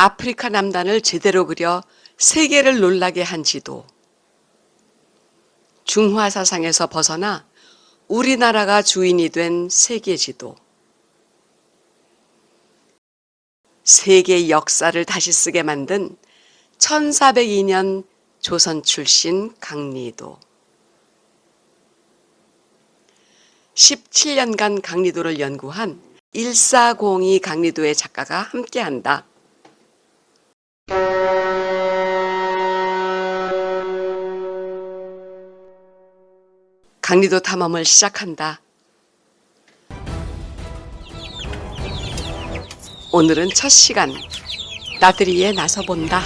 아프리카 남단을 제대로 그려 세계를 놀라게 한 지도. 중화 사상에서 벗어나 우리나라가 주인이 된 세계 지도. 세계 역사를 다시 쓰게 만든 1402년 조선 출신 강리도. 17년간 강리도를 연구한 1402 강리도의 작가가 함께한다. 강리도 탐험을 시작한다. 오늘은 첫 시간, 나들이에 나서본다.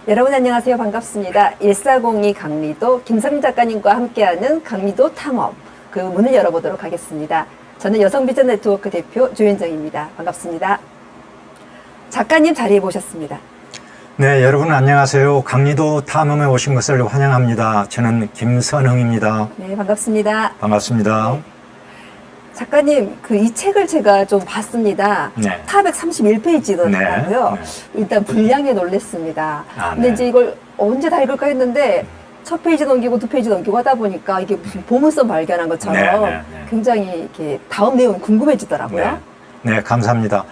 여러분 안녕하세요. 반갑습니다. 1402 강리도 김상민 작가님과 함께하는 강리도 탐험, 그 문을 열어보도록 하겠습니다. 저는 여성비전 네트워크 대표 조윤정입니다. 반갑습니다. 작가님 자리해 보셨습니다. 네, 여러분 안녕하세요. 강리도 탐험에 오신 것을 환영합니다. 저는 김선흥입니다. 네, 반갑습니다. 반갑습니다. 네. 작가님, 이 책을 제가 좀 봤습니다. 네. 431페이지더라고요. 네. 일단 분량에 놀랐습니다. 근데 네. 이제 이걸 언제 다 읽을까 했는데 첫 페이지 넘기고 두 페이지 넘기고 하다 보니까 이게 무슨 보물섬 발견한 것처럼 네. 굉장히 이렇게 다음 내용이 궁금해지더라고요. 네, 감사합니다.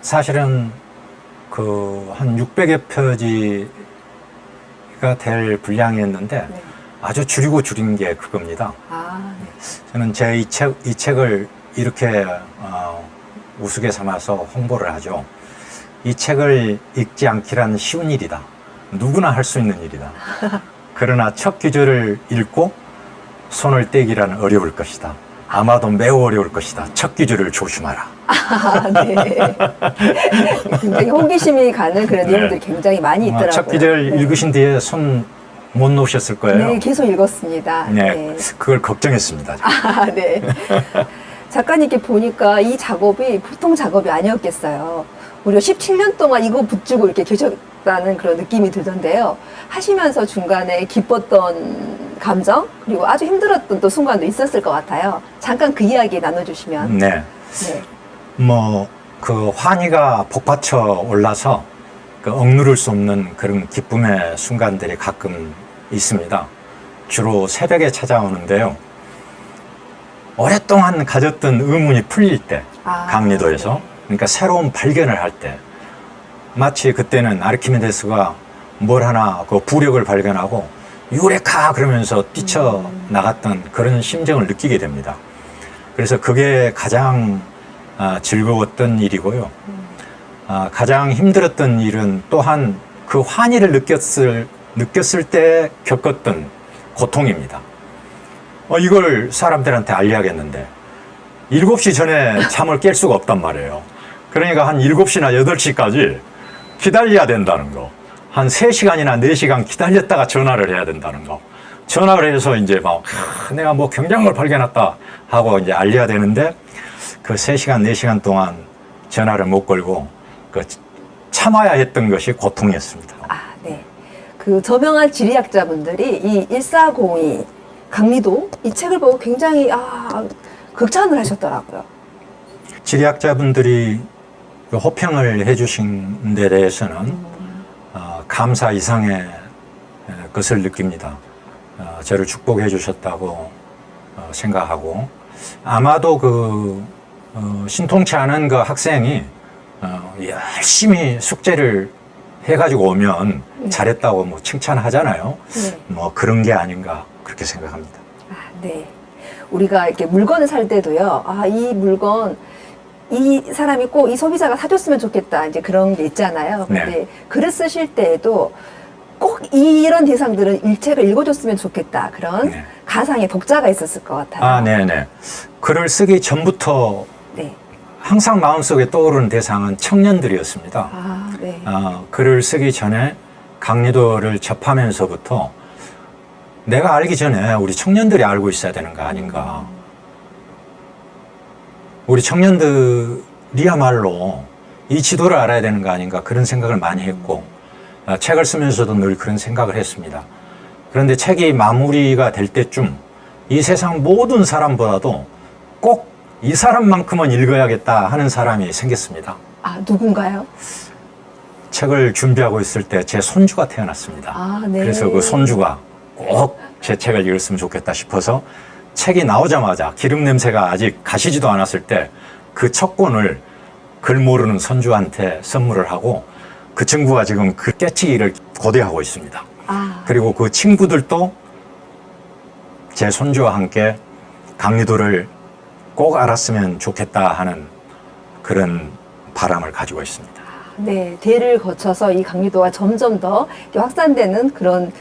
사실은 한 600여 표지가 될 분량이었는데 네. 아주 줄이고 줄인 게 그겁니다. 네. 저는 이 책을 이렇게 우스개 삼아서 홍보를 하죠. 이 책을 읽지 않기란 쉬운 일이다. 누구나 할 수 있는 일이다. 그러나 첫 귀절을 읽고 손을 떼기란 어려울 것이다. 아마도 매우 어려울 것이다. 첫 귀절을 조심하라. 네. 굉장히 호기심이 가는 그런 내용들이 굉장히 많이 있더라고요. 첫 귀절 읽으신 뒤에 손 못 놓으셨을 거예요. 네, 계속 읽었습니다. 네, 그걸 걱정했습니다. 네. 작가님께 보니까 이 작업이 보통 작업이 아니었겠어요. 우리가 17년 동안 이거 붙들고 이렇게 계셨다는 그런 느낌이 들던데요. 하시면서 중간에 기뻤던 감정, 그리고 아주 힘들었던 또 순간도 있었을 것 같아요. 잠깐 그 이야기 나눠주시면. 네. 환희가 복받쳐 올라서 억누를 수 없는 그런 기쁨의 순간들이 가끔 있습니다. 주로 새벽에 찾아오는데요. 오랫동안 가졌던 의문이 풀릴 때, 강리도에서. 그러니까 새로운 발견을 할 때. 마치 그때는 아르키메데스가 뭘 하나 부력을 발견하고 유레카 그러면서 뛰쳐나갔던 그런 심정을 느끼게 됩니다. 그래서 그게 가장 즐거웠던 일이고요. 가장 힘들었던 일은 또한 그 환희를 느꼈을 때 겪었던 고통입니다. 이걸 사람들한테 알려야겠는데 7시 전에 잠을 깰 수가 없단 말이에요. 그러니까 한 7시나 8시까지 기다려야 된다는 거. 한 3시간이나 4시간 기다렸다가 전화를 해야 된다는 거. 전화를 해서 이제 내가 경작물 발견했다 하고 이제 알려야 되는데 그 3시간, 4시간 동안 전화를 못 걸고 참아야 했던 것이 고통이었습니다. 네. 저명한 지리학자분들이 이 1402 강리도 이 책을 보고 굉장히 극찬을 하셨더라고요. 지리학자분들이 호평을 해주신 데 대해서는 감사 이상의 것을 느낍니다. 저를 축복해 주셨다고 생각하고 아마도 신통치 않은 그 학생이 열심히 숙제를 해가지고 오면 잘했다고 칭찬하잖아요. 그런 게 아닌가 그렇게 생각합니다. 네. 우리가 이렇게 물건을 살 때도요. 이 물건 이 사람이 꼭 이 소비자가 사줬으면 좋겠다. 이제 그런 게 있잖아요. 근데 글을 쓰실 때에도 꼭 이런 대상들은 이 책을 읽어줬으면 좋겠다. 그런 가상의 독자가 있었을 것 같아요. 네네. 글을 쓰기 전부터 항상 마음속에 떠오르는 대상은 청년들이었습니다. 네. 글을 쓰기 전에 강리도를 접하면서부터 내가 알기 전에 우리 청년들이 알고 있어야 되는 거 아닌가. 우리 청년들이야말로 이 지도를 알아야 되는 거 아닌가 그런 생각을 많이 했고 책을 쓰면서도 늘 그런 생각을 했습니다. 그런데 책이 마무리가 될 때쯤 이 세상 모든 사람보다도 꼭 이 사람만큼은 읽어야겠다 하는 사람이 생겼습니다. 아, 누군가요? 책을 준비하고 있을 때 제 손주가 태어났습니다. 아, 네. 그래서 그 손주가 꼭 제 책을 읽었으면 좋겠다 싶어서 책이 나오자마자 기름 냄새가 아직 가시지도 않았을 때 그 첫 권을 글 모르는 손주한테 선물을 하고 그 친구가 지금 그 깨치기를 고대하고 있습니다. 아, 그리고 그 친구들도 제 손주와 함께 강리도를 꼭 알았으면 좋겠다 하는 그런 바람을 가지고 있습니다. 네. 대를 거쳐서 이 강리도가 점점 더 확산되는 그런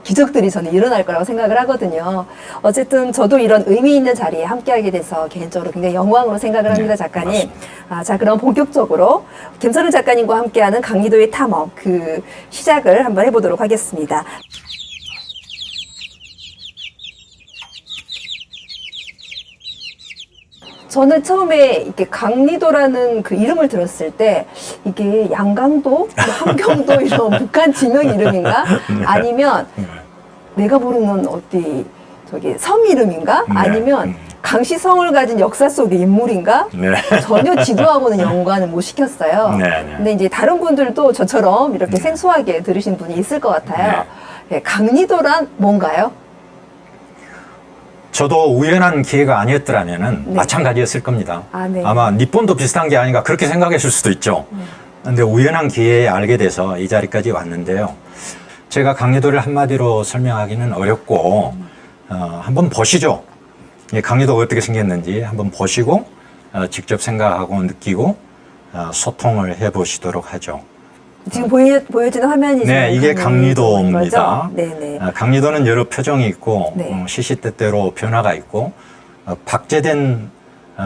기적들이 저는 일어날 거라고 생각을 하거든요. 어쨌든 저도 이런 의미 있는 자리에 함께하게 돼서 개인적으로 굉장히 영광으로 생각을 합니다, 작가님. 맞습니다. 자, 그럼 본격적으로 김선우 작가님과 함께하는 강리도의 탐험 그 시작을 한번 해보도록 하겠습니다. 저는 처음에 이렇게 강리도라는 그 이름을 들었을 때 이게 양강도, 뭐 함경도 이런 북한 지명 이름인가? 아니면 내가 모르는 어디 저기 섬 이름인가? 네. 아니면 강시성을 가진 역사 속의 인물인가? 네. 전혀 지도하고는 연관을 못 시켰어요. 네, 네. 근데 이제 다른 분들도 저처럼 이렇게 생소하게 들으신 분이 있을 것 같아요. 네, 강리도란 뭔가요? 저도 우연한 기회가 아니었더라면은 네. 마찬가지였을 겁니다. 아, 네. 아마 니폰도 비슷한 게 아닌가 그렇게 생각했을 수도 있죠. 근데 우연한 기회에 알게 돼서 이 자리까지 왔는데요. 제가 강리도를 한마디로 설명하기는 어렵고 한번 보시죠. 이 강리도가 어떻게 생겼는지 한번 보시고 직접 생각하고 느끼고 소통을 해보시도록 하죠. 지금 보여지는 화면이 네, 이게 강리도입니다. 네네. 강리도는 여러 표정이 있고 네. 시시때때로 변화가 있고 박제된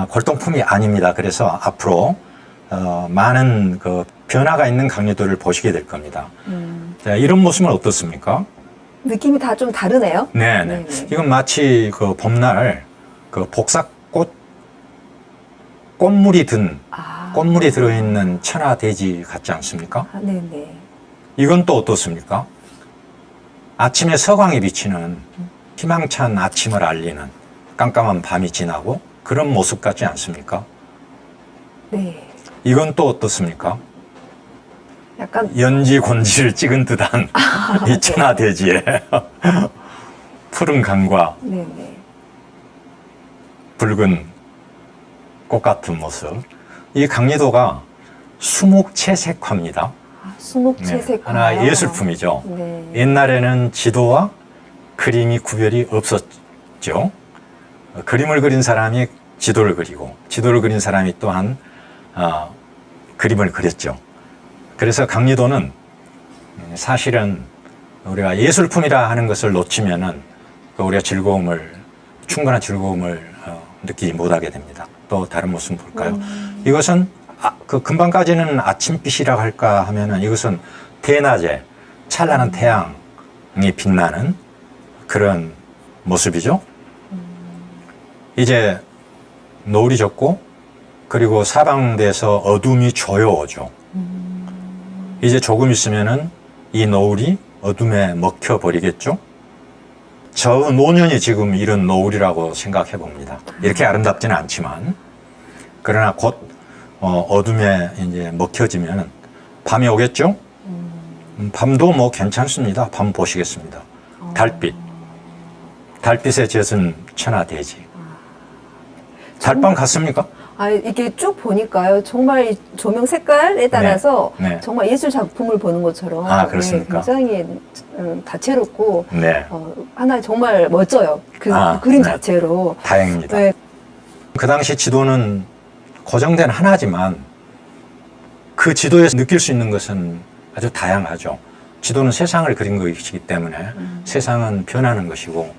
골동품이 아닙니다. 그래서 앞으로 많은 그 변화가 있는 강리도를 보시게 될 겁니다. 자, 이런 모습은 어떻습니까? 느낌이 다 좀 다르네요. 네, 네네. 이건 마치 그 봄날 그 복사꽃 꽃물이 든 꽃물이 들어있는 천하대지 같지 않습니까? 아, 네네. 이건 또 어떻습니까? 아침에 서광이 비치는 희망찬 아침을 알리는 깜깜한 밤이 지나고 그런 모습 같지 않습니까? 네. 이건 또 어떻습니까? 약간 연지 곤지를 찍은 듯한 이 천하대지에 푸른 강과 네네. 붉은 꽃 같은 모습. 이 강리도가 수묵채색화입니다. 수묵채색화. 하나 예술품이죠. 네. 옛날에는 지도와 그림이 구별이 없었죠. 그림을 그린 사람이 지도를 그리고 지도를 그린 사람이 또한 그림을 그렸죠. 그래서 강리도는 사실은 우리가 예술품이라 하는 것을 놓치면은 우리가 충분한 즐거움을 느끼지 못하게 됩니다. 또 다른 모습 볼까요? 이것은 그 금방까지는 아침빛이라고 할까 하면은 이것은 대낮에 찬란한 태양이 빛나는 그런 모습이죠. 이제 노을이 졌고 그리고 사방돼서 어둠이 조여오죠. 이제 조금 있으면은 이 노을이 어둠에 먹혀 버리겠죠. 저 노년이 지금 이런 노을이라고 생각해 봅니다. 이렇게 아름답지는 않지만 그러나 곧 어둠에 이제 먹혀지면 밤이 오겠죠. 밤도 뭐 괜찮습니다. 밤 보시겠습니다. 달빛에 젖은 천하대지. 달밤 같습니까? 이렇게 쭉 보니까요. 정말 이 조명 색깔에 따라서 네. 정말 예술 작품을 보는 것처럼 그렇습니까? 굉장히 다채롭고 네. 하나 정말 멋져요. 그 그림 자체로. 다행입니다. 네. 그 당시 지도는 고정된 하나지만 그 지도에서 느낄 수 있는 것은 아주 다양하죠. 지도는 세상을 그린 것이기 때문에 세상은 변하는 것이고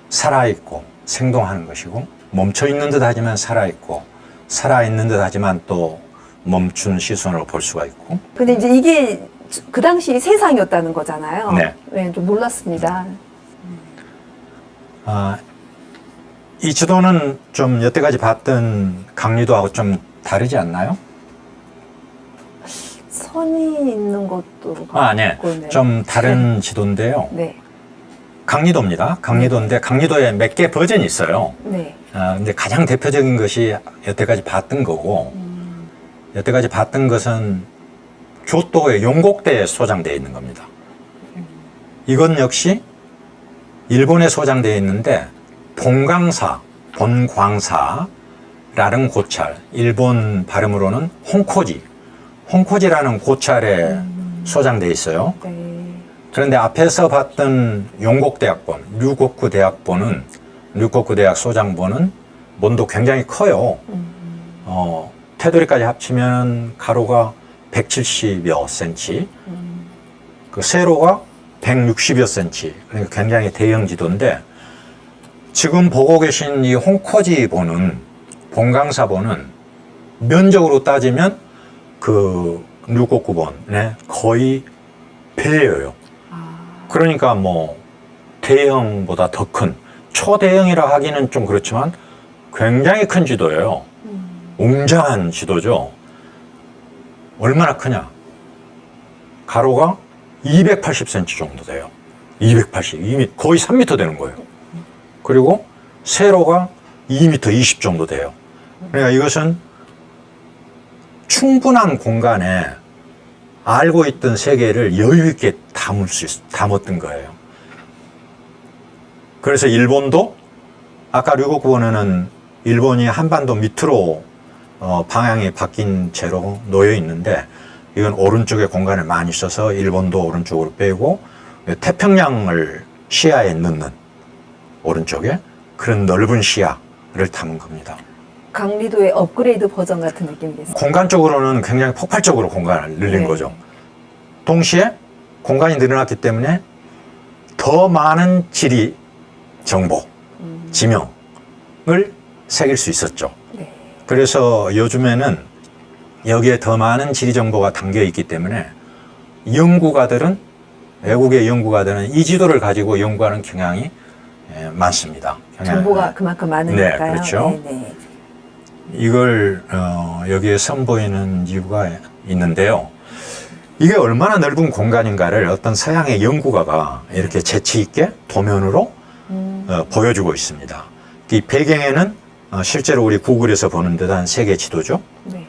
살아있고 생동하는 것이고 멈춰있는 듯 하지만 살아있고 살아있는 듯 하지만 또 멈춘 시선으로 볼 수가 있고. 근데 이제 이게 그 당시 세상이었다는 거잖아요. 네. 좀 놀랐습니다. 이 지도는 좀 여태까지 봤던 강리도하고 좀 다르지 않나요? 선이 있는 것도 네. 같고, 좀 다른 지도인데요. 네. 강리도입니다. 강리도인데 강리도에 몇 개 버전이 있어요. 네. 이제 가장 대표적인 것이 여태까지 봤던 거고, 여태까지 봤던 것은 교토의 용곡대에 소장되어 있는 겁니다. 이건 역시 일본에 소장되어 있는데 본광사라는 고찰, 일본 발음으로는 홍코지라는 고찰에 소장되어 있어요. 네. 그런데 앞에서 봤던 용곡대학본, 류코쿠 대학 소장본은 문도 굉장히 커요. 테두리까지 합치면 가로가 170여 센치, 그 세로가 160여 센치, 그러니까 굉장히 대형 지도인데, 지금 보고 계신 이 홍코지 본은, 본강사 본은 면적으로 따지면 그 류코쿠 본의 거의 배예요. 그러니까 뭐 대형보다 더 큰, 초대형이라 하기는 좀 그렇지만 굉장히 큰 지도예요. 웅장한 지도죠. 얼마나 크냐? 가로가 280cm 정도 돼요. 280, 거의 3m 되는 거예요. 그리고 세로가 2m 20 정도 돼요. 그러니까 이것은 충분한 공간에 알고 있던 세계를 여유 있게 담았던 거예요. 그래서 일본도 아까 류코쿠본에는 일본이 한반도 밑으로 방향이 바뀐 채로 놓여 있는데, 이건 오른쪽에 공간을 많이 써서 일본도 오른쪽으로 빼고 태평양을 시야에 넣는 오른쪽에 그런 넓은 시야를 담은 겁니다. 강리도의 업그레이드 버전 같은 느낌이겠어요. 공간적으로는 굉장히 폭발적으로 공간을 늘린 네. 거죠. 동시에 공간이 늘어났기 때문에 더 많은 지리 정보, 지명을 새길 수 있었죠. 네. 그래서 요즘에는 여기에 더 많은 지리 정보가 담겨 있기 때문에 연구가들은, 외국의 연구가들은 이 지도를 가지고 연구하는 경향이 많습니다. 정보가 그만큼 많으니까요. 네, 그렇죠. 네. 이걸 여기에 선보이는 이유가 있는데요. 이게 얼마나 넓은 공간인가를 어떤 서양의 연구가가 이렇게 재치 있게 도면으로 보여주고 있습니다. 이 배경에는 실제로 우리 구글에서 보는 듯한 세계 지도죠. 네.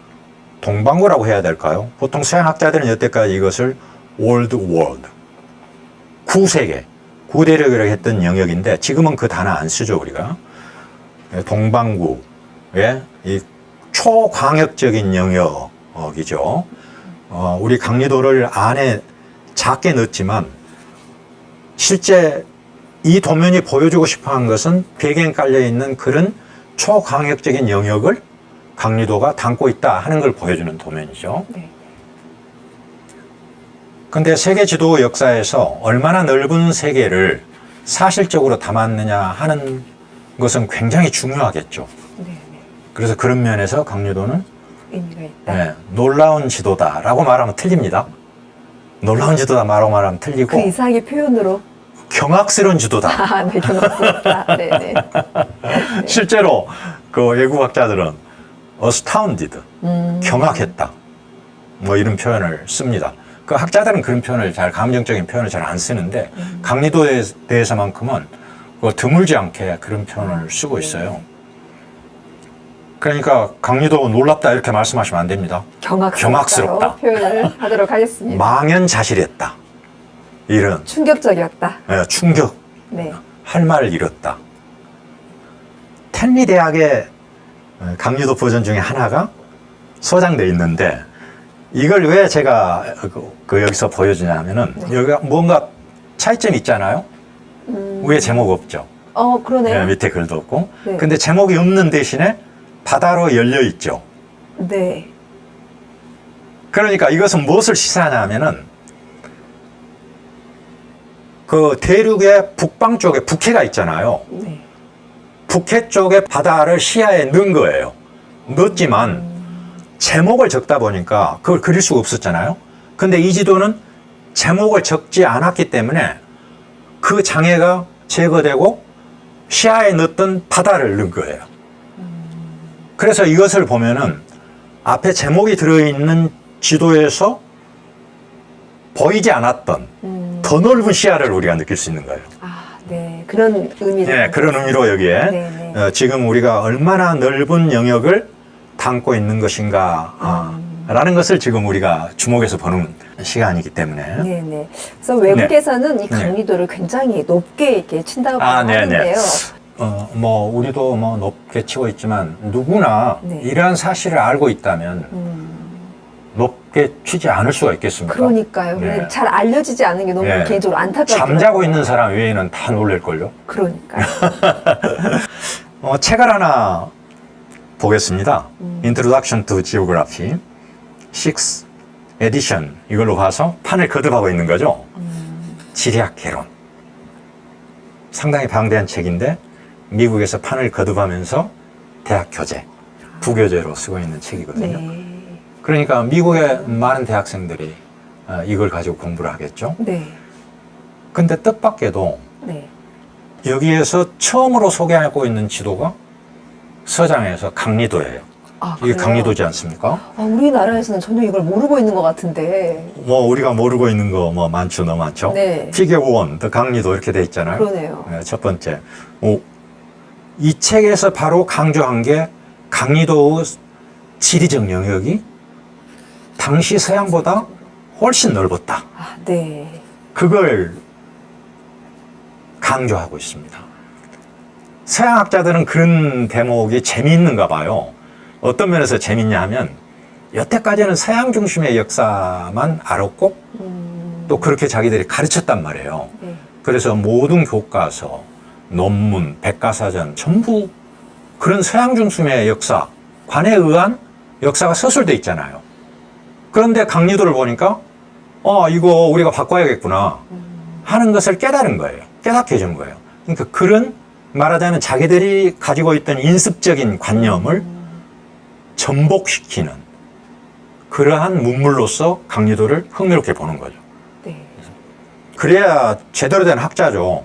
동방고라고 해야 될까요? 보통 서양학자들은 여태까지 이것을 Old World, 구세계, 구대륙이라고 했던 영역인데, 지금은 그 단어 안 쓰죠, 우리가. 동방구의 이 초광역적인 영역이죠. 우리 강리도를 안에 작게 넣었지만, 실제 이 도면이 보여주고 싶어 한 것은 배경에 깔려있는 그런 초광역적인 영역을 강리도가 담고 있다 하는 걸 보여주는 도면이죠. 네. 근데 세계 지도 역사에서 얼마나 넓은 세계를 사실적으로 담았느냐 하는 것은 굉장히 중요하겠죠. 네. 네. 그래서 그런 면에서 강리도는 의미가 있다. 놀라운 지도다라고 말하면 틀립니다. 놀라운 지도다 말하면 틀리고, 그 이상의 표현으로. 경악스러운 지도다. 아, 네, 경험스럽다. 네, 네. 실제로 그 외국학자들은 astounded, 경악했다, 뭐 이런 표현을 씁니다. 그 학자들은 그런 표현을 감정적인 표현을 잘 안 쓰는데, 강리도에 대해서만큼은 드물지 않게 그런 표현을 쓰고 있어요. 그러니까 강리도 놀랍다 이렇게 말씀하시면 안 됩니다. 경악스럽다. 표현을 하도록 하겠습니다. 망연자실했다, 이런 충격적이었다. 충격, 네. 할 말을 잃었다. 텐리 대학의 강리도 버전 중에 하나가 소장되어 있는데, 이걸 왜 제가 여기서 보여주냐 하면은, 여기가 뭔가 차이점이 있잖아요. 위에 제목 없죠. 그러네요. 밑에 글도 없고. 네. 근데 제목이 없는 대신에 바다로 열려 있죠. 네. 그러니까 이것은 무엇을 시사하냐 하면은, 그 대륙의 북방 쪽에 북해가 있잖아요. 네. 북해 쪽의 바다를 시야에 넣은 거예요. 넣었지만 제목을 적다 보니까 그걸 그릴 수가 없었잖아요. 근데 이 지도는 제목을 적지 않았기 때문에 그 장애가 제거되고 시야에 넣었던 바다를 넣은 거예요. 그래서 이것을 보면은 앞에 제목이 들어있는 지도에서 보이지 않았던 더 넓은 시야를 우리가 느낄 수 있는 거예요. 아, 네. 그런 의미로. 네, 그런 의미로 여기에 네, 네. 네. 지금 우리가 얼마나 넓은 영역을 담고 있는 것인가 라는 것을 지금 우리가 주목해서 보는 시간이기 때문에. 네네. 그래서 외국에서는 이 강리도를 굉장히 높게 이렇게 친다고 하는데요. 뭐 우리도 뭐 높게 치고 있지만 누구나 이러한 사실을 알고 있다면 높게 치지 않을 수가 있겠습니까? 그러니까요. 근데 잘 알려지지 않은 게 너무 개인적으로 안타깝죠. 잠자고 있는 사람 외에는 다 놀랄걸요? 그러니까요. 책을 하나 보겠습니다. Introduction to Geography 6th edition 이걸로 봐서 판을 거듭하고 있는 거죠. 지리학 개론. 상당히 방대한 책인데 미국에서 판을 거듭하면서 대학 교재, 부교재로 쓰고 있는 책이거든요. 네. 그러니까 미국의 많은 대학생들이 이걸 가지고 공부를 하겠죠. 네. 근데 뜻밖에도 네. 여기에서 처음으로 소개하고 있는 지도가 서장에서 강리도예요. 이게 그래요? 강리도지 않습니까? 우리나라에서는 전혀 이걸 모르고 있는 것 같은데. 뭐 우리가 모르고 있는 거 뭐 많죠, 너무 많죠. 네. 피겨 원, 더 강리도 이렇게 돼 있잖아요. 그러네요. 첫 번째, 이 책에서 바로 강조한 게 강리도의 지리적 영역이 당시 서양보다 훨씬 넓었다. 네. 그걸 강조하고 있습니다. 서양학자들은 그런 대목이 재미있는가 봐요. 어떤 면에서 재밌냐 하면 여태까지는 서양 중심의 역사만 알았고 또 그렇게 자기들이 가르쳤단 말이에요. 네. 그래서 모든 교과서, 논문, 백과사전 전부 그런 서양 중심의 역사, 관에 의한 역사가 서술돼 있잖아요. 그런데 강리도를 보니까 이거 우리가 바꿔야겠구나 하는 것을 깨달은 거예요. 깨닫게 해준 거예요. 그러니까 그런 말하자면 자기들이 가지고 있던 인습적인 관념을 전복시키는 그러한 문물로서 강리도를 흥미롭게 보는 거죠. 네. 그래야 제대로 된 학자죠.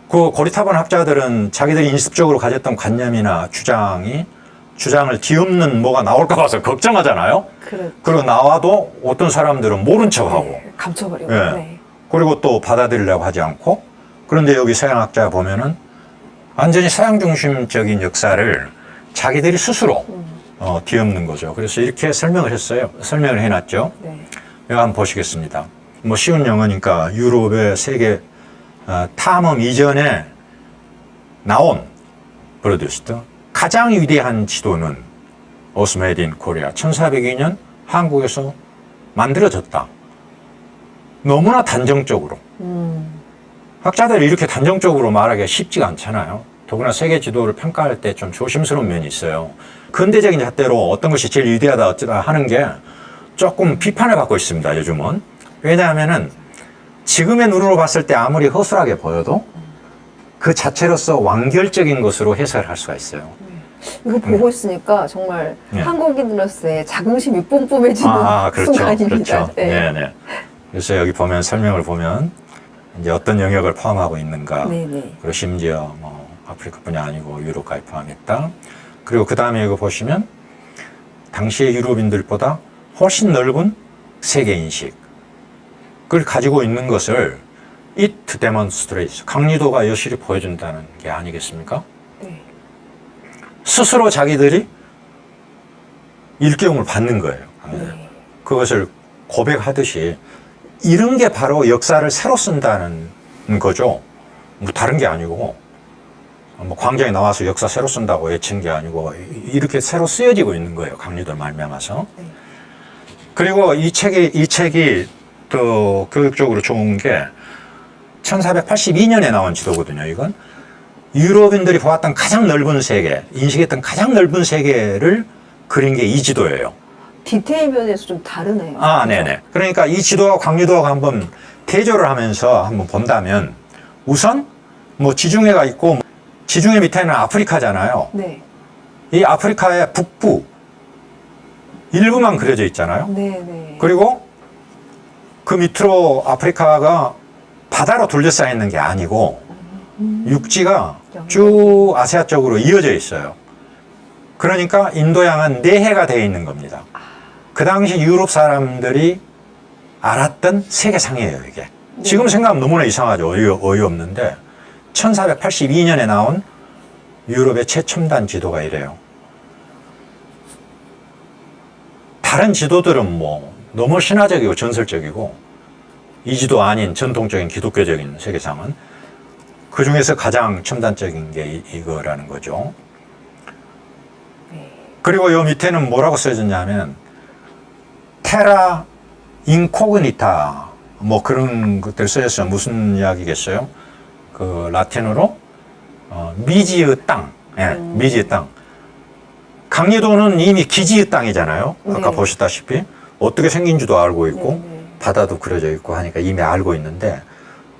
그 고리타분 학자들은 자기들이 인습적으로 가졌던 관념이나 주장을 뒤엎는 뭐가 나올까 봐서 걱정하잖아요. 그렇죠. 그리고 나와도 어떤 사람들은 모른 척하고 네. 감춰버리고. 예. 네. 그리고 또 받아들이려고 하지 않고 그런데 여기 서양학자 보면은 완전히 서양 중심적인 역사를 자기들이 스스로 뒤엎는 거죠. 그래서 이렇게 설명을 했어요. 설명을 해놨죠. 네. 이거 한번 보시겠습니다. 뭐 쉬운 영어니까 유럽의 세계 탐험 이전에 나온 프로듀스드 가장 위대한 지도는 Was Made in Korea 1402년 한국에서 만들어졌다. 너무나 단정적으로. 학자들이 이렇게 단정적으로 말하기가 쉽지가 않잖아요. 더구나 세계 지도를 평가할 때 좀 조심스러운 면이 있어요. 근대적인 잣대로 어떤 것이 제일 위대하다 어쩌다 하는 게 조금 비판을 받고 있습니다, 요즘은. 왜냐하면은 지금의 눈으로 봤을 때 아무리 허술하게 보여도 그 자체로서 완결적인 것으로 해석할 수가 있어요. 이거 보고 있으니까 정말 네. 한국인으로서의 자긍심이 뿜뿜해지는 그렇죠. 순간입니다. 그렇죠. 네. 네. 그래서 여기 보면 설명을 보면 이제 어떤 영역을 포함하고 있는가. 네네. 그리고 심지어 뭐 아프리카뿐이 아니고 유럽까지 포함했다. 그리고 그 다음에 이거 보시면 당시의 유럽인들보다 훨씬 넓은 세계 인식. 그걸 가지고 있는 것을 it demonstrates. 강리도가 여실히 보여준다는 게 아니겠습니까? 네. 스스로 자기들이 일깨움을 받는 거예요. 네. 그것을 고백하듯이 이런 게 바로 역사를 새로 쓴다는 거죠. 뭐 다른 게 아니고 뭐 광장에 나와서 역사 새로 쓴다고 외친 게 아니고 이렇게 새로 쓰여지고 있는 거예요. 강리도를 말미암아서. 네. 그리고 이 책이 또 교육적으로 좋은 게 1482년에 나온 지도거든요. 이건 유럽인들이 보았던 가장 넓은 세계, 인식했던 가장 넓은 세계를 그린 게 이 지도예요. 디테일 면에서 좀 다르네요. 네네. 그러니까 이 지도와 강리도하고 한번 대조를 하면서 한번 본다면 우선 뭐 지중해가 있고 지중해 밑에는 아프리카잖아요. 네. 이 아프리카의 북부 일부만 그려져 있잖아요. 네네. 그리고 그 밑으로 아프리카가 바다로 둘러싸여 있는 게 아니고 육지가 쭉 아시아 쪽으로 이어져 있어요. 그러니까 인도양은 내해가 되어 있는 겁니다. 그 당시 유럽 사람들이 알았던 세계상이에요, 이게. 지금 생각하면 너무나 이상하죠. 어이없는데 1482년에 나온 유럽의 최첨단 지도가 이래요. 다른 지도들은 뭐 너무 신화적이고 전설적이고 이 지도 아닌 전통적인 기독교적인 세계상은 그 중에서 가장 첨단적인 게 이거라는 거죠. 그리고 요 밑에는 뭐라고 써졌냐면 테라 인코그니타 뭐 그런 것들 써졌어요. 무슨 이야기겠어요? 그 라틴어로 미지의 땅, 예, 미지의 땅. 강리도는 이미 기지의 땅이잖아요. 아까 네. 보셨다시피 어떻게 생긴지도 알고 있고 네. 바다도 그려져 있고 하니까 이미 알고 있는데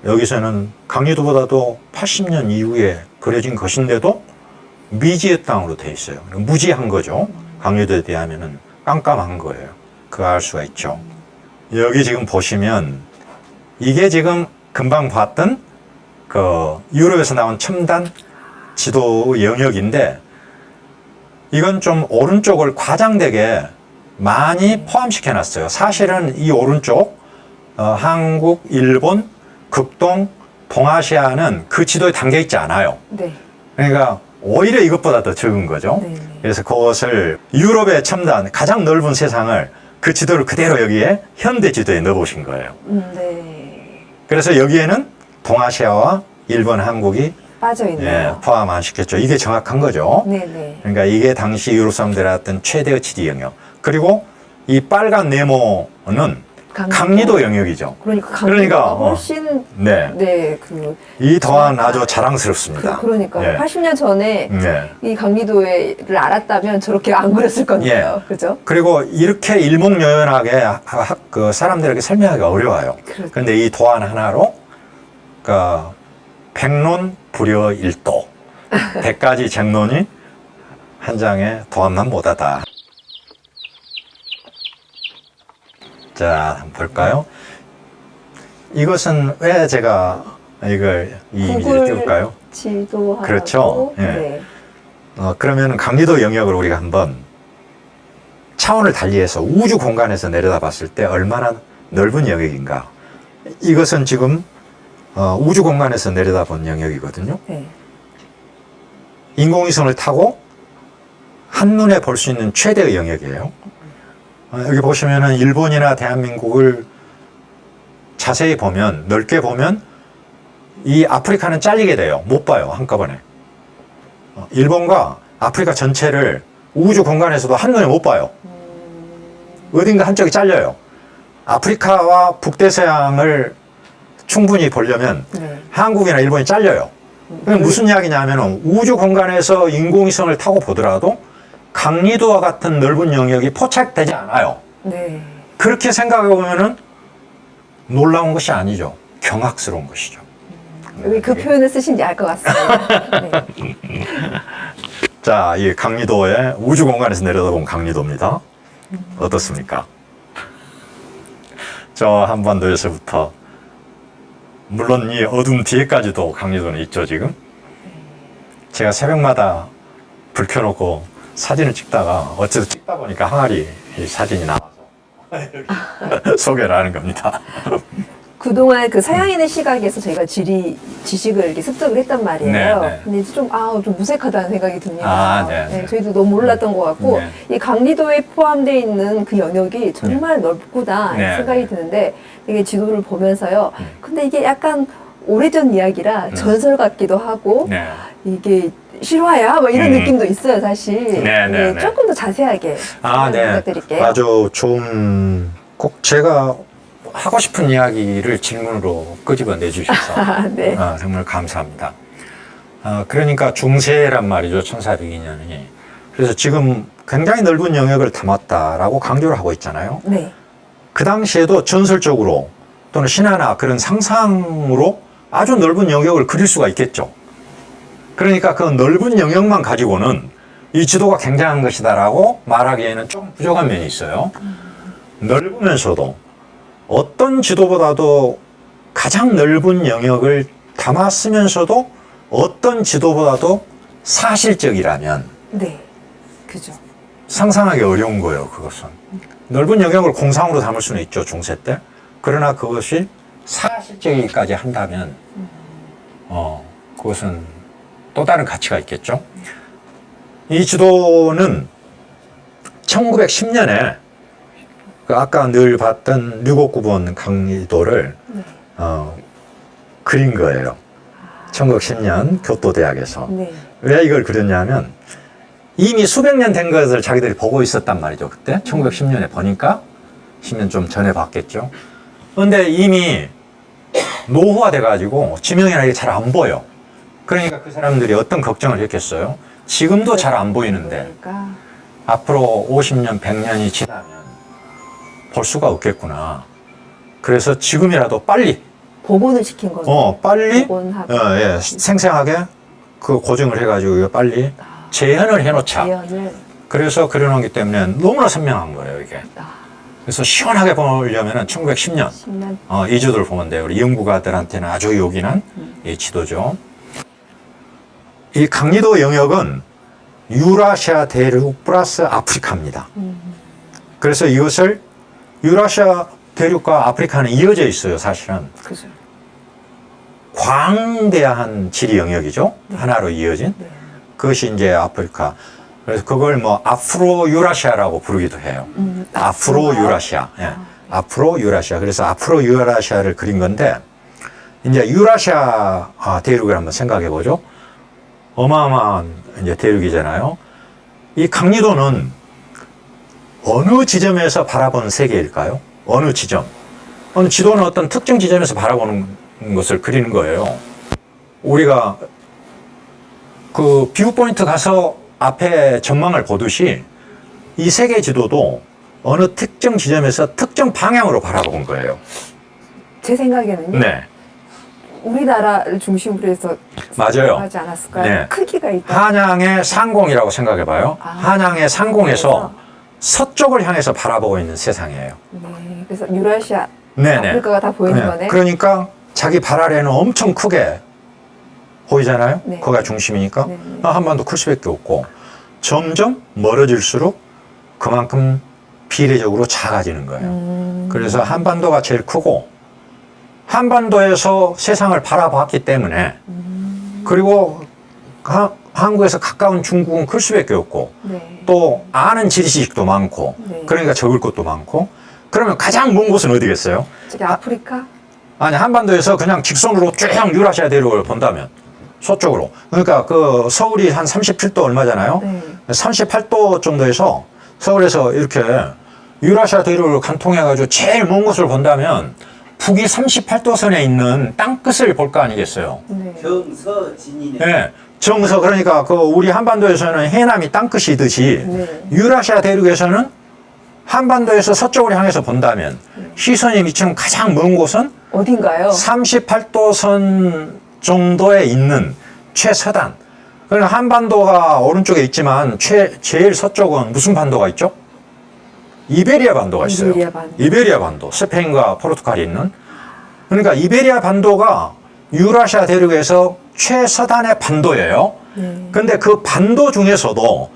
여기서는 강리도보다도 80년 이후에 그려진 것인데도 미지의 땅으로 돼 있어요. 무지한 거죠. 강리도에 비하면은 깜깜한 거예요. 그거 알 수가 있죠. 여기 지금 보시면 이게 지금 금방 봤던 그 유럽에서 나온 첨단 지도 영역인데 이건 좀 오른쪽을 과장되게 많이 포함시켜 놨어요. 사실은 이 오른쪽 한국, 일본, 극동, 동아시아는 그 지도에 담겨 있지 않아요. 네. 그러니까 오히려 이것보다 더 적은 거죠. 네. 그래서 그것을 유럽의 첨단 가장 넓은 세상을 그 지도를 그대로 여기에 현대 지도에 넣어보신 거예요. 네. 그래서 여기에는 동아시아와 일본, 한국이 빠져 있네요. 포함 안 시켰죠. 이게 정확한 거죠. 네네. 그러니까 이게 당시 유럽 사람들이 했던 최대의 지리 영역. 그리고 이 빨간 네모는 강리도 영역이죠. 그러니까 강리도가 그러니까, 훨씬 네. 이 또한 아주 자랑스럽습니다. 그러니까 예. 80년 전에 네. 이 강리도를 알았다면 저렇게 안 그렸을 건데요. 그죠? 그리고 이렇게 일목요연하게 그 사람들에게 설명하기 어려워요. 그렇죠. 그런데 이 도안 하나로 그 백론 불여 일도 100가지 쟁론이 한 장의 도안만 못하다. 자, 한번 볼까요? 이것은 왜 제가 이걸 이 이미지를 띄울까요? 지도하고 그렇죠. 예. 네. 그러면 강리도 영역을 우리가 한번 차원을 달리해서 우주 공간에서 내려다 봤을 때 얼마나 넓은 영역인가. 이것은 지금 우주 공간에서 내려다 본 영역이거든요. 네. 인공위성을 타고 한눈에 볼 수 있는 최대의 영역이에요. 여기 보시면은 일본이나 대한민국을 자세히 보면, 넓게 보면 이 아프리카는 잘리게 돼요. 못 봐요, 한꺼번에. 일본과 아프리카 전체를 우주 공간에서도 한눈에 못 봐요. 어딘가 한쪽이 잘려요. 아프리카와 북대서양을 충분히 보려면 네. 한국이나 일본이 잘려요. 그게 무슨 이야기냐면 우주 공간에서 인공위성을 타고 보더라도 강리도와 같은 넓은 영역이 포착되지 않아요. 네. 그렇게 생각해 보면은 놀라운 것이 아니죠. 경악스러운 것이죠. 왜 그 표현을 쓰신지 알 것 같습니다. 네. 자, 이 강리도의 우주 공간에서 내려다본 강리도입니다. 어떻습니까? 저 한반도에서부터 물론 이 어둠 뒤에까지도 강리도는 있죠, 지금. 제가 새벽마다 불 켜놓고 사진을 찍다가 어째서 찍다 보니까 항아리 이 사진이 나와서 소개를 하는 겁니다. 그동안 그 서양인의 시각에서 저희가 지식을 이렇게 습득을 했단 말이에요. 네, 네. 근데 이제 좀 무색하다는 생각이 듭니다. 아, 네, 네. 저희도 너무 몰랐던 것 같고, 네. 이 강리도에 포함되어 있는 그 영역이 정말 넓구나 네, 생각이 네. 드는데, 이게 지도를 보면서요. 근데 이게 약간 오래전 이야기라 전설 같기도 하고, 네. 이게 실화야? 뭐 이런 느낌도 있어요, 사실. 네, 네, 네. 조금 더 자세하게 부탁드릴게요. 아주 좀 꼭 제가 하고 싶은 이야기를 질문으로 끄집어 내주셔서 네. 정말 감사합니다. 그러니까 중세란 말이죠. 1402년이. 그래서 지금 굉장히 넓은 영역을 담았다라고 강조를 하고 있잖아요. 네. 그 당시에도 전설적으로 또는 신화나 그런 상상으로 아주 넓은 영역을 그릴 수가 있겠죠. 그러니까 그 넓은 영역만 가지고는 이 지도가 굉장한 것이다라고 말하기에는 좀 부족한 면이 있어요. 넓으면서도 어떤 지도보다도 가장 넓은 영역을 담았으면서도 어떤 지도보다도 사실적이라면 네. 그죠. 상상하기 어려운 거예요, 그것은. 넓은 영역을 공상으로 담을 수는 있죠, 중세 때. 그러나 그것이 사실적이기까지 한다면, 그것은 또 다른 가치가 있겠죠. 이 지도는 1910년에 그 아까 늘 봤던 659번 강리도를 그린 거예요. 1910년 교토대학에서. 네. 왜 이걸 그렸냐면 이미 수백 년 된 것을 자기들이 보고 있었단 말이죠. 그때 1910년에 보니까 10년 좀 전에 봤겠죠. 그런데 이미 노후화 돼가지고 지명이나 이게 잘 안 보여. 그러니까 그 사람들이 어떤 걱정을 했겠어요. 지금도 잘 안 보이는데 그러니까. 앞으로 50년, 100년이 지나면 볼 수가 없겠구나. 그래서 지금이라도 빨리 복원을 시킨 거죠. 빨리 복원하고. 예, 생생하게 그 고증을 해가지고 이거 빨리 재현을 해놓자. 재현을. 그래서 그려놓기 때문에 너무나 선명한 거예요, 이게. 그래서 시원하게 보려면은 1910년 10년. 이 지도를 보면 돼요. 우리 연구가들한테는 아주 요긴한 이 지도죠. 이 강리도 영역은 유라시아 대륙 플러스 아프리카입니다. 그래서 이것을 유라시아 대륙과 아프리카는 이어져 있어요, 사실은. 그죠. 광대한 지리 영역이죠. 하나로 이어진. 네. 그것이 이제 아프리카. 그래서 그걸 뭐 아프로 유라시아라고 부르기도 해요. 아프로 유라시아. 예. 아프로 유라시아. 그래서 아프로 유라시아를 그린 건데, 이제 유라시아 대륙을 한번 생각해 보죠. 어마어마한 이제 대륙이잖아요. 이 강리도는 어느 지점에서 바라본 세계일까요? 어느 지점? 어느 지도는 어떤 특정 지점에서 바라보는 것을 그리는 거예요. 우리가 그 뷰 포인트 가서 앞에 전망을 보듯이 이 세계 지도도 어느 특정 지점에서 특정 방향으로 바라본 거예요. 제 생각에는요. 네. 우리나라를 중심으로 해서 맞아요. 하지 않았을까요? 네. 크기가 있다. 한양의 상공이라고 생각해 봐요. 한양의 상공에서 서쪽을 향해서 바라보고 있는 세상이에요. 네. 그래서 유라시아, 네네. 아프리카가 다 보이는 네. 거네. 그러니까 자기 발 아래는 엄청 크게 보이잖아요. 네. 거기가 중심이니까. 네. 한반도 클 수밖에 없고 점점 멀어질수록 그만큼 비례적으로 작아지는 거예요. 그래서 한반도가 제일 크고 한반도에서 세상을 바라봤기 때문에 그리고 한국에서 가까운 중국은 클 수밖에 없고 네. 또 아는 지리식도 많고 네. 그러니까 적을 것도 많고 그러면 가장 먼 곳은 어디겠어요? 저기 아프리카? 아니 한반도에서 그냥 직선으로 쭉 유라시아 대륙을 본다면 서쪽으로 그러니까 그 서울이 한 37도 얼마잖아요. 네. 38도 정도에서 서울에서 이렇게 유라시아 대륙을 관통해가지고 제일 먼 곳을 본다면 북위 38도 선에 있는 땅끝을 볼 거 아니겠어요. 네. 정서진이네. 네. 정서 그러니까 그 우리 한반도에서는 해남이 땅끝이듯이 네. 유라시아 대륙에서는 한반도에서 서쪽을 향해서 본다면 시선이 미치는 가장 먼 곳은 어딘가요? 38도 선 정도에 있는 최서단. 그러니까 한반도가 오른쪽에 있지만 제일 서쪽은 무슨 반도가 있죠? 이베리아 반도가 있어요. 이베리아 반도. 이베리아 반도. 스페인과 포르투갈이 있는. 그러니까 이베리아 반도가 유라시아 대륙에서 최서단의 반도예요. 근데 그 반도 중에서도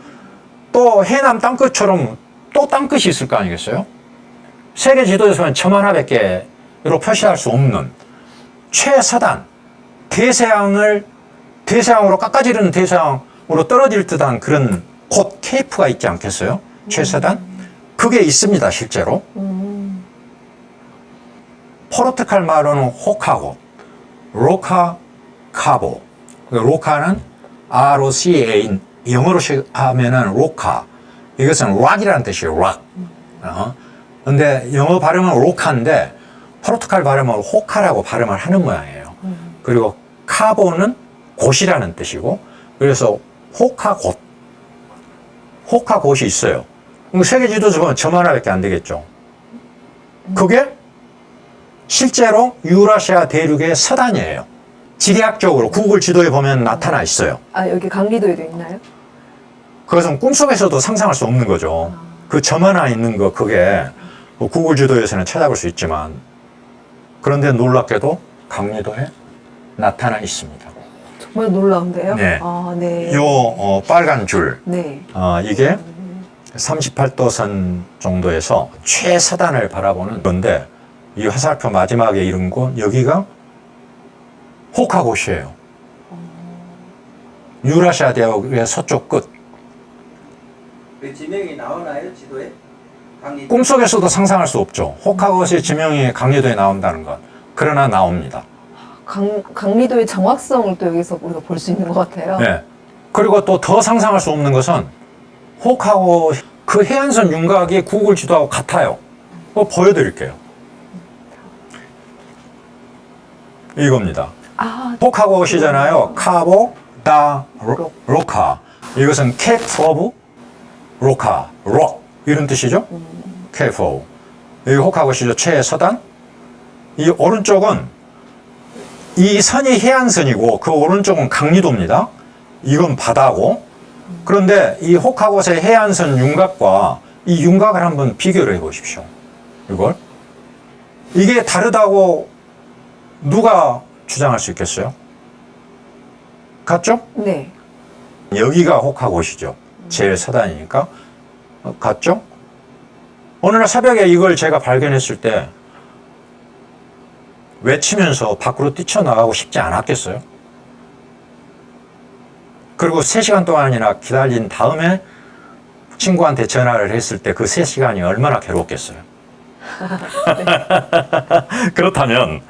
또 해남 땅끝처럼 또 땅끝이 있을 거 아니겠어요? 세계 지도에서는 점 하나밖에로 표시할 수 없는 최서단, 대서양으로 깎아지르는 대서양으로 떨어질 듯한 그런 곳 케이프가 있지 않겠어요? 최서단? 그게 있습니다, 실제로. 포르투갈 말로는 호카고, 로카 카보. 로카는 ROCA, 영어로 하면은 로카. 이것은 락이라는 뜻이에요, 락. 근데 영어 발음은 로카인데, 포르투갈 발음은 호카라고 발음을 하는 모양이에요. 그리고 카보는 곳이라는 뜻이고, 그래서 호카곳. 호카곳이 있어요. 세계 지도에서 보면 점 하나밖에 안 되겠죠. 그게 실제로 유라시아 대륙의 서단이에요. 지리학적으로 구글 지도에 보면 나타나 있어요. 아, 여기 강리도에도 있나요? 그것은 꿈속에서도 상상할 수 없는 거죠. 그 점 하나 있는 거 그게 구글 지도에서는 찾아볼 수 있지만 그런데 놀랍게도 강리도에 나타나 있습니다. 정말 놀라운데요? 네. 아, 네. 요 빨간 줄 네. 이게 38도 선 정도에서 최서단을 바라보는 건데 이 화살표 마지막에 이른 곳 여기가 호카곳이에요. 유라시아 대륙의 서쪽 끝. 그 지명이 나오나요, 지도에? 강리 꿈속에서도 상상할 수 없죠. 호카고시 지명이 강리도에 나온다는 것. 그러나 나옵니다. 강리도의 정확성을 또 여기서 우리가 볼 수 있는 것 같아요. 네. 그리고 또 더 상상할 수 없는 것은 호카고 그 해안선 윤곽이 구글 지도하고 같아요. 보여드릴게요. 이겁니다. 호카고시잖아요. 카보 다 로카. 이것은 케이프 오브 로카, 록 이런 뜻이죠. 케이프 오브. 여기 호카고시죠. 최서단. 이 오른쪽은 이 선이 해안선이고 그 오른쪽은 강리도입니다. 이건 바다고. 그런데 이 호카고시의 해안선 윤곽과 이 윤곽을 한번 비교를 해 보십시오. 이걸. 이게 다르다고 누가 주장할 수 있겠어요? 같죠? 네. 여기가 호카고시죠. 제일 서단이니까. 같죠? 어느 날 새벽에 이걸 제가 발견했을 때 외치면서 밖으로 뛰쳐나가고 싶지 않았겠어요? 그리고 3시간 동안이나 기다린 다음에 친구한테 전화를 했을 때 그 3시간이 얼마나 괴로웠겠어요? 네. 그렇다면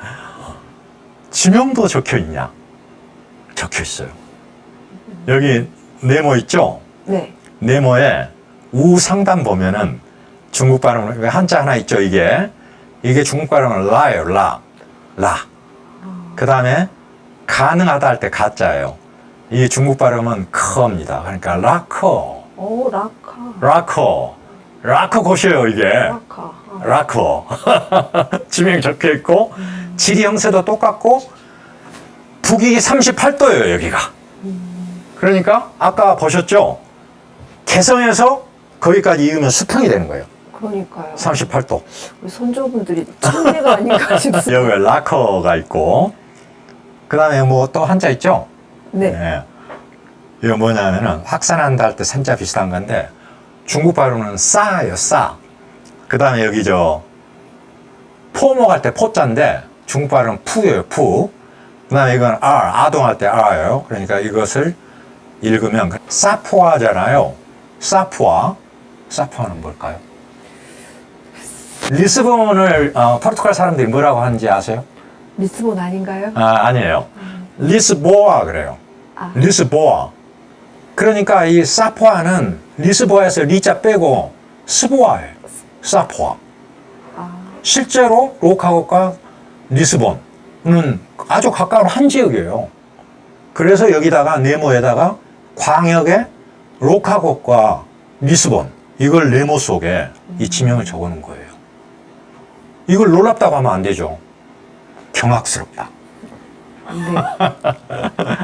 지명도 적혀 있냐? 적혀 있어요. 여기 네모 있죠? 네. 네모에 우상단 보면은 중국 발음은 한자 하나 있죠, 이게. 이게 중국 발음은 라예요, 라. 그 다음에 가능하다 할 때 가짜예요. 이 중국 발음은 커입니다. 그러니까 라커. 오, 라카. 라커 곳이에요, 이게. 라카. 라커. 지명이 적혀 있고, 지리 형세도 똑같고, 북위 38도예요, 여기가. 그러니까, 아까 보셨죠? 개성에서 거기까지 이으면 수평이 되는 거예요. 그러니까요. 38도. 우리 손조분들이 천재가 아닌가 싶습니다. 여기 라커가 있고, 그 다음에 뭐 또 한자 있죠? 네. 이거 뭐냐면은 확산한다 할 때 산자 비슷한 건데 중국 발음은 싸예요, 싸. 그 다음에 여기 포목할 때 포자인데 중국 발음은 푸예요, 푸. 그 다음에 이건 아동할 때 R예요. 그러니까 이것을 읽으면 사푸아잖아요. 사푸아는 뭘까요? 리스본을 포르투갈 사람들이 뭐라고 하는지 아세요? 리스본 아닌가요? 아니에요. 리스보아 그래요. 리스보아. 그러니까 이 사포아는 리스보아에서 리자 빼고 스보아예요. 사포아. 실제로 로카고과 리스본은 아주 가까운 한 지역이에요. 그래서 여기다가 네모에다가 광역의 로카고과 리스본 이걸 네모 속에 이 지명을 적어놓은 거예요. 이걸 놀랍다고 하면 안 되죠. 경악스럽다. 네.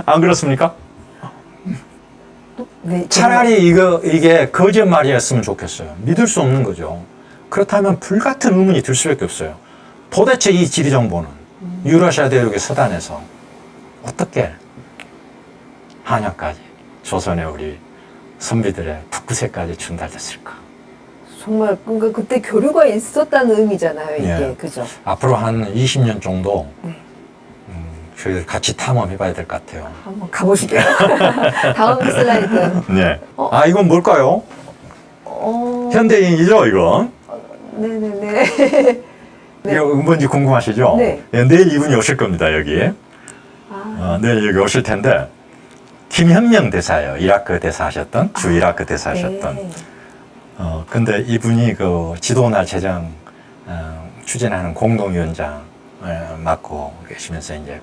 안 그렇습니까? 네. 차라리 이게 거짓말이었으면 좋겠어요. 믿을 수 없는 거죠. 그렇다면 불같은 의문이 들 수밖에 없어요. 도대체 이 지리 정보는 유라시아 대륙의 서단에서 어떻게 한양까지 조선의 우리 선비들의 북구세까지 전달됐을까? 정말 그때 교류가 있었다는 의미잖아요, 이게. 예. 그죠? 앞으로 한 20년 정도 네. 저희들 같이 탐험해봐야 될 것 같아요. 한번 가보시게요. 다음 슬라이드. 네. 이건 뭘까요? 현대인이죠, 이건? 네네네. 네. 이거 뭔지 궁금하시죠? 네. 예, 내일 이분이 오실 겁니다, 여기. 내일 여기 오실 텐데, 김현명 대사예요. 이라크 대사 하셨던, 주 이라크 대사 하셨던. 네. 근데 이분이 그 지도날 제정 추진하는 공동위원장을 맡고 계시면서 이제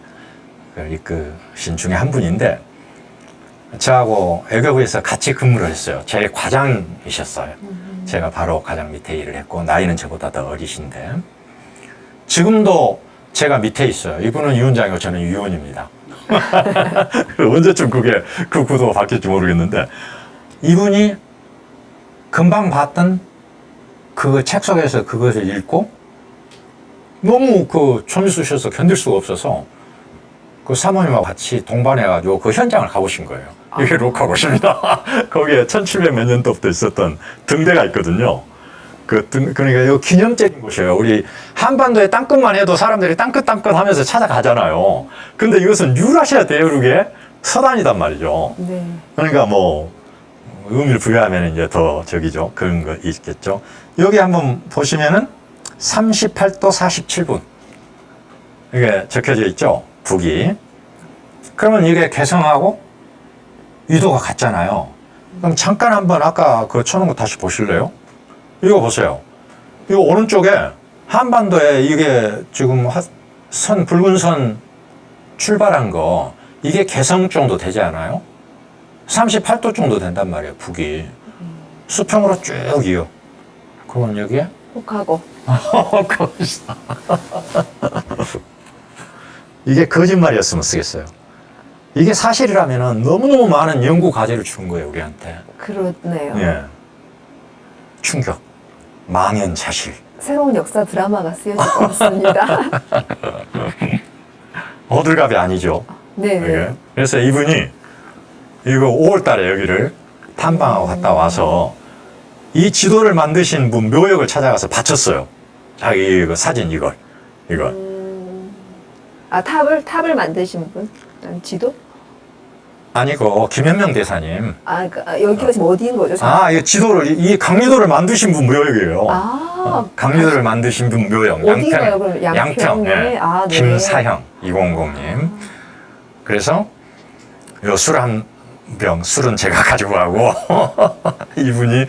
이끄신 중에 한 분인데, 저하고 외교부에서 같이 근무를 했어요. 제 과장이셨어요. 제가 바로 과장 밑에 일을 했고, 나이는 저보다 더 어리신데, 지금도 제가 밑에 있어요. 이분은 위원장이고 저는 위원입니다. 언제쯤 그 구도가 바뀔지 모르겠는데, 이분이 금방 봤던 그 책 속에서 그것을 읽고 너무 촌수셔서 견딜 수가 없어서 그 사모님하고 같이 동반해가지고 그 현장을 가보신 거예요. 이게 로카고시입니다. 거기에 1700몇 년도부터 있었던 등대가 있거든요. 그러니까 이 기념적인 곳이에요. 우리 한반도의 땅끝만 해도 사람들이 땅끝 하면서 찾아가잖아요. 근데 이것은 유라시아 대륙의 서단이단 말이죠. 네. 그러니까 뭐 의미를 부여하면 이제 더 저기죠. 그런 거 있겠죠. 여기 한번 보시면은 38도 47분 이게 적혀져 있죠. 북이. 그러면 이게 개성하고 위도가 같잖아요. 그럼 잠깐 한번 아까 그 쳐놓은 거 다시 보실래요? 이거 보세요. 이거 오른쪽에 한반도에 이게 지금 붉은 선 출발한 거 이게 개성 정도 되지 않아요? 38도 정도 된단 말이에요, 북이. 수평으로 쭉 이어. 그건 여기에? 혹하고. 거기서. 이게 거짓말이었으면 쓰겠어요. 이게 사실이라면 너무너무 많은 연구 과제를 준 거예요, 우리한테. 그렇네요. 예. 충격. 망연자실. 새로운 역사 드라마가 쓰여질 것 같습니다. 어들갑이 아니죠. 네. 이게. 그래서 이분이 이거 5월 달에 여기를 탐방하고 갔다 와서 이 지도를 만드신 분 묘역을 찾아가서 바쳤어요. 자기 그 사진 이걸. 아, 탑을 만드신 분? 지도? 아니, 그 김현명 대사님. 여기가 지금 어디인 거죠? 이 지도를, 이 강리도를 만드신 분 묘역이에요. 강리도를 만드신 분 묘역. 어딘가요, 그럼? 양평. 예. 네. 김사형 200님. 그래서 요 술 한 병, 술은 제가 가지고 가고 이분이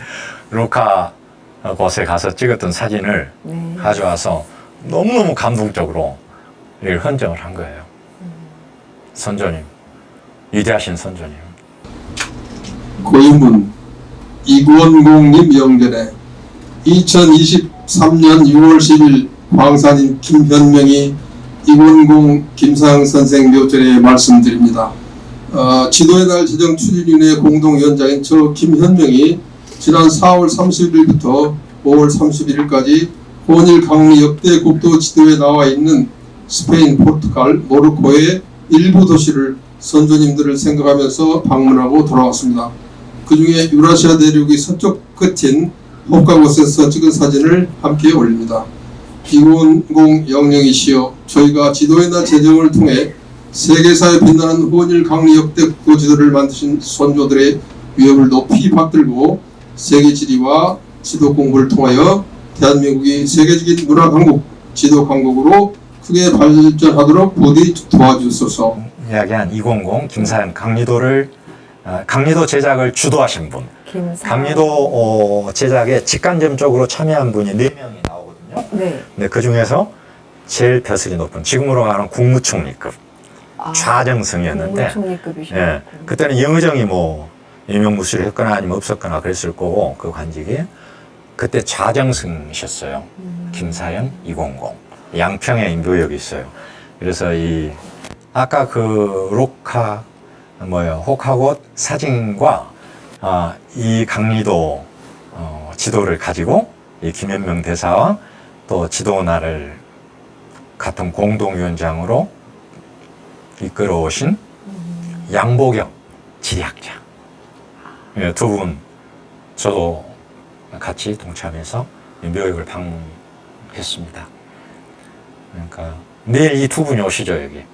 로카 곳에 가서 찍었던 사진을 가져와서 너무너무 감동적으로 이걸 헌정을 한 거예요. 선조님, 위대하신 선조님. 고인문 이권공님 영전에 2023년 6월 10일 광산인 김현명이 이권공 김사형 선생 묘절에 말씀드립니다. 지도의 날 제정 추진위원회 공동위원장인 저 김현명이 지난 4월 30일부터 5월 31일까지 혼일 강리 역대 국도 지도에 나와 있는 스페인, 포르투갈, 모로코의 일부 도시를 선조님들을 생각하면서 방문하고 돌아왔습니다. 그 중에 유라시아 대륙의 서쪽 끝인 호카곳에서 찍은 사진을 함께 올립니다. 이권공 영령이시여, 저희가 지도의 날 제정을 통해 세계사에 빛나는 혼일 강리 역대 국도 지도를 만드신 선조들의 위협을 높이 받들고 세계 지리와 지도 공부를 통하여 대한민국이 세계적인 문화 강국, 지도 강국으로 크게 발전하도록 부디 도와주소서. 이야기한 200 김사형 강리도 제작을 주도하신 분. 강리도 제작에 직간접적으로 참여한 분이 4명이 나오거든요. 네. 근데 그 중에서 제일 벼슬이 높은, 지금으로 말하는 국무총리급 좌정승이었는데, 국무총리급이시네요. 그때는 영의정이 뭐 유명무실을 했거나 아니면 없었거나 그랬을 거고, 그 관직이 그때 좌정승이셨어요. 김사형 200 양평에 묘역이 있어요. 그래서 아까 그 호카곳 사진과 이 강리도 지도를 가지고 이 김현명 대사와 또 지도나를 같은 공동위원장으로 이끌어오신 양보경 지리학자. 두 분, 저도 같이 동참해서 묘역을 방문했습니다. 그러니까 내일 이 두 분이 오시죠, 여기.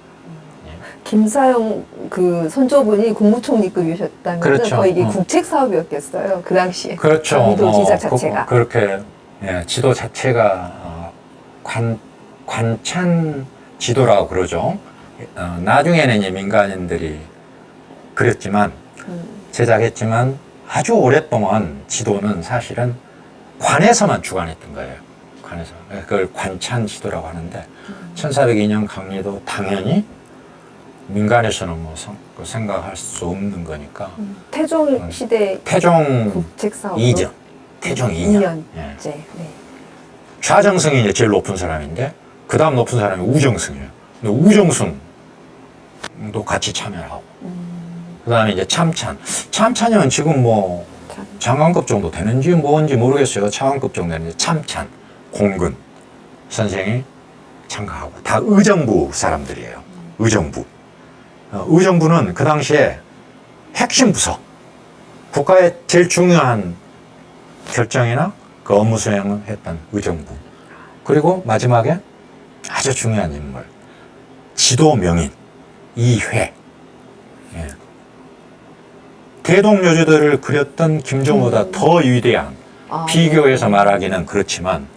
김사형 그 선조분이 국무총리급이셨다면 그렇죠. 거의 이게 국책 사업이었겠어요. 그 당시에. 그렇죠. 강리도 지작 자체가. 그렇게 지도 자체가 관찬 지도라고 그러죠. 나중에는 이제 민간인들이 그렸지만 제작했지만 아주 오랫동안 지도는 사실은 관에서만 주관했던 거예요. 관에서. 그걸 관찬 지도라고 하는데 1402년 강리도 당연히 민간에서는 뭐 생각할 수 없는 거니까. 태종 시대 태종 국책 사업 2년. 태종 2년. 네. 좌정승이 이제 제일 높은 사람인데 그 다음 높은 사람이 우정승이에요. 근데 우정승도 같이 참여하고. 그 다음에 이제 참찬이면 지금 뭐 장관급 정도 되는지 뭔지 모르겠어요. 차관급 정도 되는데 참찬, 공근 선생이 참가하고 다 의정부 사람들이에요. 의정부. 의정부는 그 당시에 핵심 부서, 국가의 제일 중요한 결정이나 그 업무 수행을 했던 의정부. 그리고 마지막에 아주 중요한 인물, 지도 명인 이회. 예. 대동여주들을 그렸던 김정보다 더 위대한, 비교해서 말하기는 그렇지만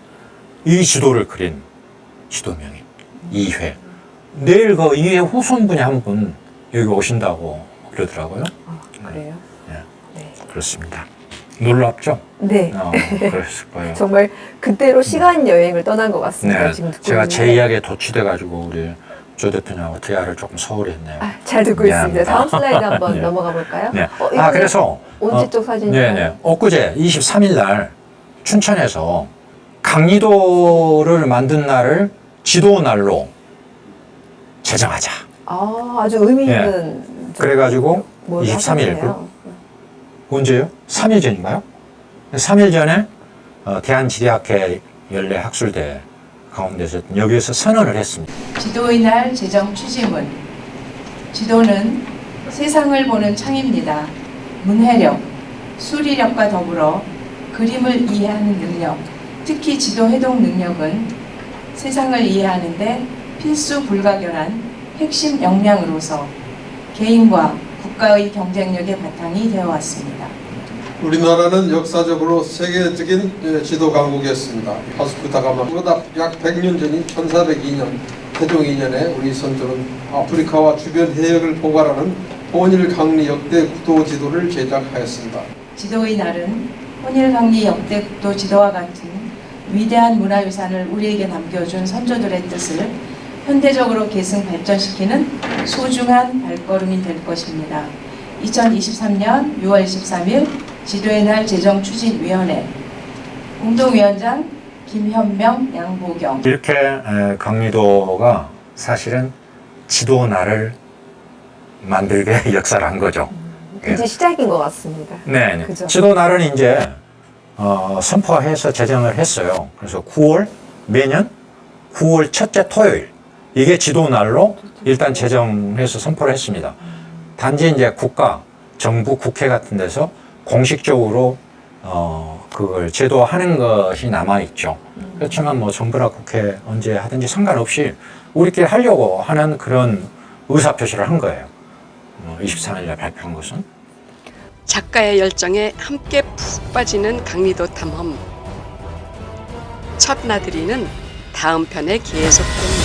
이 지도를 그린 지도명인 이회. 내일 그 이회 후손분이 한 분 여기 오신다고 그러더라고요. 그래요? 예. 네. 그렇습니다. 놀랍죠? 네. 그랬을 거예요. 정말 그때로 시간 여행을 떠난 것 같습니다. 네, 지금 듣고 제가 있는데. 제 이야기에 도취돼가지고 우리 조 대표님하고 대화를 조금 소홀히 했네요. 잘 듣고 미안합니다. 있습니다. 다음 슬라이드 한번 네. 넘어가 볼까요? 네. 이거는 그래서 언제 쪽 사진인가요? 네네. 엊그제 23일 날 춘천에서 강리도를 만든 날을 지도 날로 제정하자. 아주 의미 있는 그래가지고 뭘 23일 하셨네요. 언제요? 3일 전인가요? 3일 전에 대한지리학회 연례 학술대 가운데서 여기에서 선언을 했습니다. 지도의 날 제정 취지문. 지도는 세상을 보는 창입니다. 문해력, 수리력과 더불어 그림을 이해하는 능력, 특히 지도 해독 능력은 세상을 이해하는 데 필수 불가결한 핵심 역량으로서 개인과 국가의 경쟁력의 바탕이 되어 왔습니다. 우리나라는 역사적으로 세계적인 지도 강국이었습니다. 바스코 다가마보다 약 100년 전인 1402년 태종 2년에 우리 선조는 아프리카와 주변 해역을 포괄하는 혼일 강리 역대 국도 지도를 제작하였습니다. 지도의 날은 혼일 강리 역대 국도 지도와 같은 위대한 문화유산을 우리에게 남겨준 선조들의 뜻을 현대적으로 계승 발전시키는 소중한 발걸음이 될 것입니다. 2023년 6월 13일 지도의 날 제정추진위원회 공동위원장 김현명, 양보경. 이렇게 강리도가 사실은 지도 날을 만들게 역사를 한 거죠. 이제 시작인 것 같습니다. 네, 그죠? 지도 날은 이제 선포해서 제정을 했어요. 그래서 매년 9월 첫째 토요일 이게 지도 날로 일단 제정해서 선포를 했습니다. 단지 이제 국가, 정부, 국회 같은 데서 공식적으로 그걸 제도하는 것이 남아 있죠. 그렇지만 뭐 정부나 국회 언제 하든지 상관없이 우리끼리 하려고 하는 그런 의사 표시를 한 거예요. 23일날 발표한 것은. 작가의 열정에 함께 푹 빠지는 강리도 탐험. 첫 나들이는 다음 편에 계속됩니다.